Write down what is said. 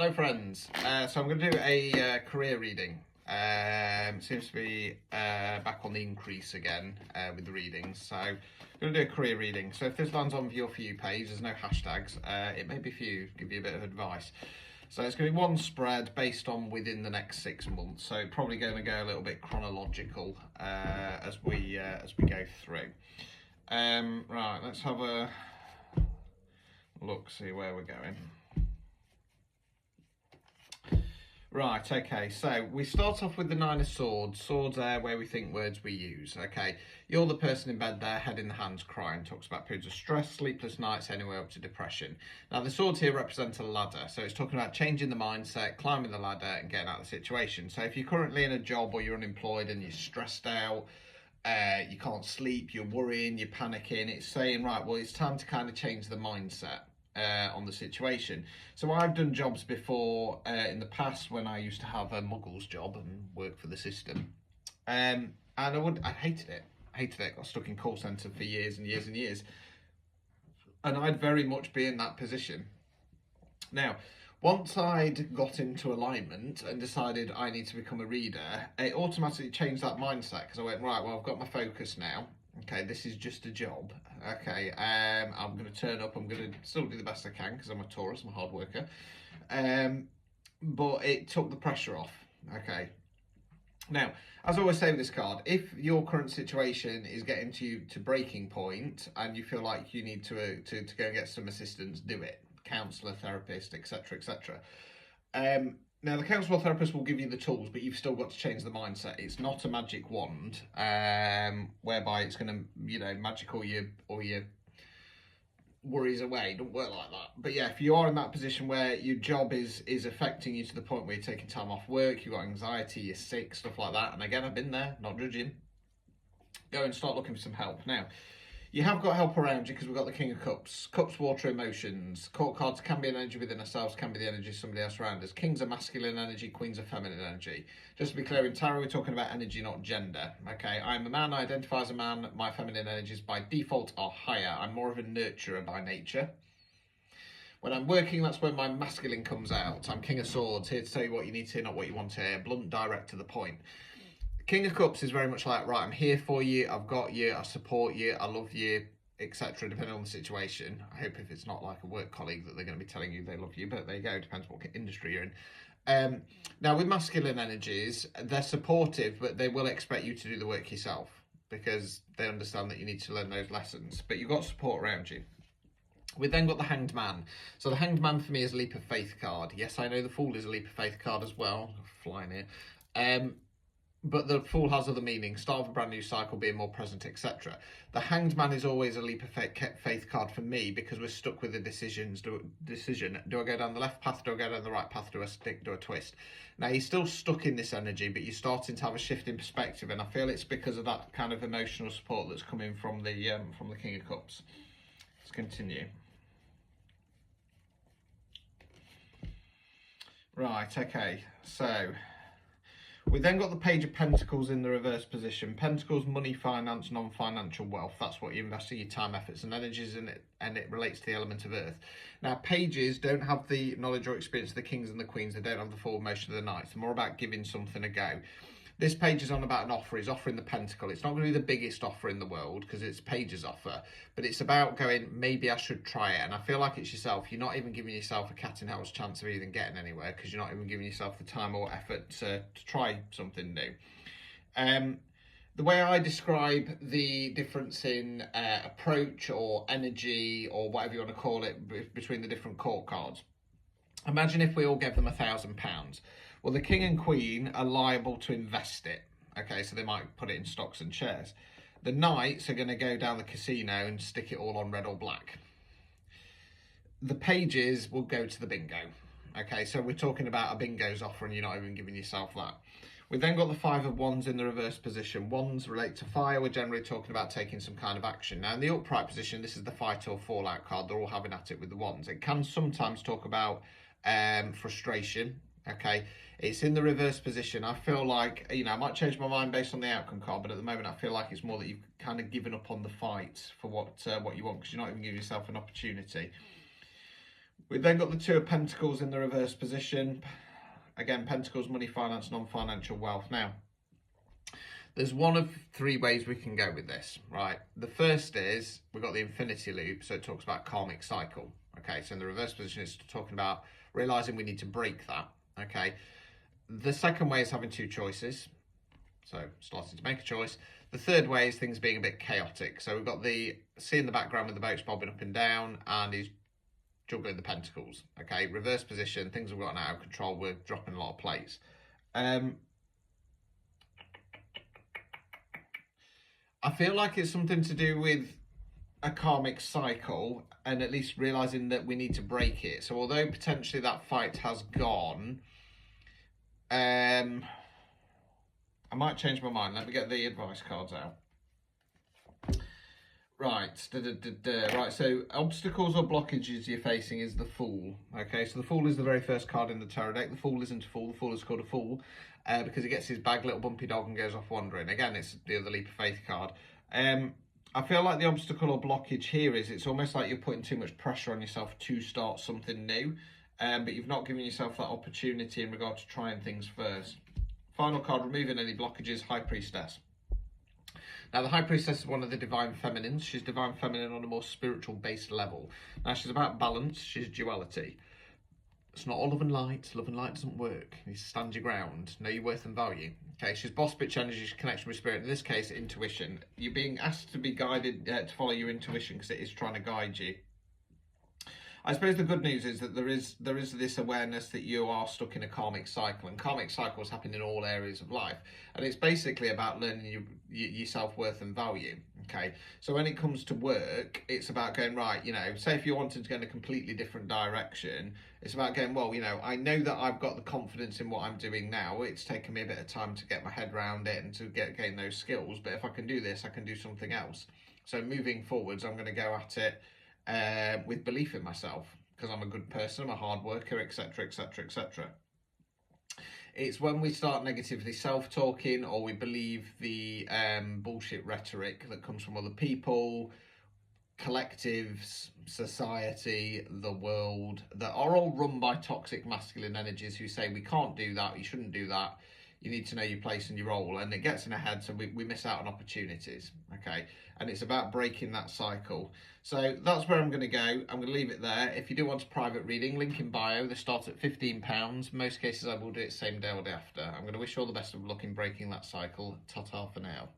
Hello friends, so I'm going to do a career reading. Seems to be back on the increase again with the readings, so I'm going to do a career reading. So if this lands on your For You page, there's no hashtags, it may be for you, give you a bit of advice. So it's going to be one spread based on within the next 6 months, so probably going to go a little bit chronological as we go through. Right, let's have a look, see where we're going. Right, okay, so we start off with the Nine of Swords. Swords are where we think, words we use, okay? You're the person in bed there, head in the hands, crying. Talks about periods of stress, sleepless nights, anywhere up to depression. Now, the swords here represent a ladder, so it's talking about changing the mindset, climbing the ladder, and getting out of the situation. So if you're currently in a job or you're unemployed and you're stressed out, you can't sleep, you're worrying, you're panicking, it's saying, right, well, it's time to kind of change the mindset on the situation. So I've done jobs before in the past when I used to have a muggles job and work for the system, and I hated it. Got stuck in call centre for years and years and years, and I'd very much be in that position. Now, once I'd got into alignment and decided I need to become a reader, it automatically changed that mindset, because I went, right, well, I've got my focus now. Okay, this is just a job. Okay, I'm going to turn up. I'm going to still do the best I can because I'm a Taurus, I'm a hard worker. But it took the pressure off. Okay. Now, as I always say with this card, if your current situation is getting to breaking point and you feel like you need to go and get some assistance, do it. Counsellor, therapist, etc., etc. Now, the counsellor or therapist will give you the tools, but you've still got to change the mindset. It's not a magic wand whereby it's going to, magic all your worries away. It don't work like that. But yeah, if you are in that position where your job is affecting you to the point where you're taking time off work, you've got anxiety, you're sick, stuff like that. And again, I've been there, not judging. Go and start looking for some help. Now, you have got help around you because we've got the King of Cups. Cups, water, emotions. Court cards can be an energy within ourselves, can be the energy of somebody else around us. Kings are masculine energy, queens are feminine energy. Just to be clear, in tarot, we're talking about energy, not gender. Okay, I'm a man, I identify as a man. My feminine energies by default are higher. I'm more of a nurturer by nature. When I'm working, that's when my masculine comes out. I'm King of Swords, here to tell you what you need to hear, not what you want to hear. Blunt, direct, to the point. King of Cups is very much like, right, I'm here for you, I've got you, I support you, I love you, etc., depending on the situation. I hope if it's not like a work colleague that they're going to be telling you they love you, but there you go, depends what industry you're in. Now, with masculine energies, they're supportive, but they will expect you to do the work yourself because they understand that you need to learn those lessons, but you've got support around you. We've then got the Hanged Man. So the Hanged Man for me is a leap of faith card. Yes, I know the Fool is a leap of faith card as well. Flying here. But the Fool has other meanings, start of a brand new cycle, being more present, etc. The Hanged Man is always a leap of faith card for me because we're stuck with the decision. Do I go down the left path? Do I go down the right path? Do I stick? Do I twist? Now, you're still stuck in this energy, but you're starting to have a shift in perspective, and I feel it's because of that kind of emotional support that's coming from the King of Cups. Let's continue. Right, okay, so we then got the Page of Pentacles in the reverse position. Pentacles, money, finance, non-financial wealth. That's what you invest in your time, efforts and energies in it, and it relates to the element of earth. Now, pages don't have the knowledge or experience of the kings and the queens. They don't have the full emotion of the knights. They're more about giving something a go. This page is on about an offer. He's offering the pentacle. It's not going to be the biggest offer in the world because it's Page's offer, but it's about going, maybe I should try it. And I feel like it's yourself. You're not even giving yourself a cat and house chance of even getting anywhere because you're not even giving yourself the time or effort to try something new. The way I describe the difference in approach or energy or whatever you want to call it between the different court cards. Imagine if we all gave them £1,000. Well, the king and queen are liable to invest it. Okay, so they might put it in stocks and shares. The knights are going to go down the casino and stick it all on red or black. The pages will go to the bingo. Okay, so we're talking about a bingo's offer and you're not even giving yourself that. We've then got the Five of Wands in the reverse position. Wands relate to fire. We're generally talking about taking some kind of action. Now, in the upright position, this is the fight or fallout card. They're all having at it with the wands. It can sometimes talk about frustration. Okay, it's in the reverse position. I feel like, I might change my mind based on the outcome card, but at the moment I feel like it's more that you've kind of given up on the fight for what you want because you're not even giving yourself an opportunity. We've then got the Two of Pentacles in the reverse position. Again, Pentacles, money, finance, non-financial wealth. Now, there's one of three ways we can go with this, right? The first is we've got the infinity loop, so it talks about karmic cycle. Okay, so in the reverse position, it's talking about realizing we need to break that. Okay, the second way is having two choices, so starting to make a choice. The third way is things being a bit chaotic. So we've got the sea in the background with the boats bobbing up and down, and he's juggling the pentacles. Okay, reverse position, things have gotten out of control. We're dropping a lot of plates. I feel like it's something to do with a karmic cycle, and at least realizing that we need to break it. So although potentially that fight has gone, I might change my mind. Let me get the advice cards out. Right, right. So obstacles or blockages you're facing is the Fool. Okay, so the Fool is the very first card in the tarot deck. The Fool isn't a fool. The Fool is called a fool because he gets his bag, little bumpy dog, and goes off wandering. Again, it's the other Leap of Faith card. I feel like the obstacle or blockage here is it's almost like you're putting too much pressure on yourself to start something new, but you've not given yourself that opportunity in regard to trying things first. Final card, removing any blockages, High Priestess. Now, the High Priestess is one of the Divine Feminines. She's Divine Feminine on a more spiritual-based level. Now, she's about balance. She's duality. It's not all love and light. Love and light doesn't work. You stand your ground. Know your worth and value. Okay, she's boss bitch energy, she's connection with spirit. In this case, intuition. You're being asked to be guided, to follow your intuition because it is trying to guide you. I suppose the good news is that there is this awareness that you are stuck in a karmic cycle, and karmic cycles happen in all areas of life, and it's basically about learning your self-worth and value. Okay, so when it comes to work, it's about going, right, you know, say if you wanted to go in a completely different direction, it's about going, well, you know, I know that I've got the confidence in what I'm doing now. It's taken me a bit of time to get my head around it and to gain those skills, but if I can do this, I can do something else. So moving forwards, I'm going to go at it with belief in myself, because I'm a good person, I'm a hard worker, etc, etc, etc. It's when we start negatively self-talking, or we believe the bullshit rhetoric that comes from other people, collectives, society, the world, that are all run by toxic masculine energies who say we can't do that, you shouldn't do that, you need to know your place and your role, and it gets in our head, so we miss out on opportunities. Okay, and it's about breaking that cycle. So that's where I'm going to go. I'm going to leave it there. If you do want a private reading, link in bio. They start at £15. Most cases I will do it same day or day after. I'm going to wish you all the best of luck in breaking that cycle. Ta-ta for now.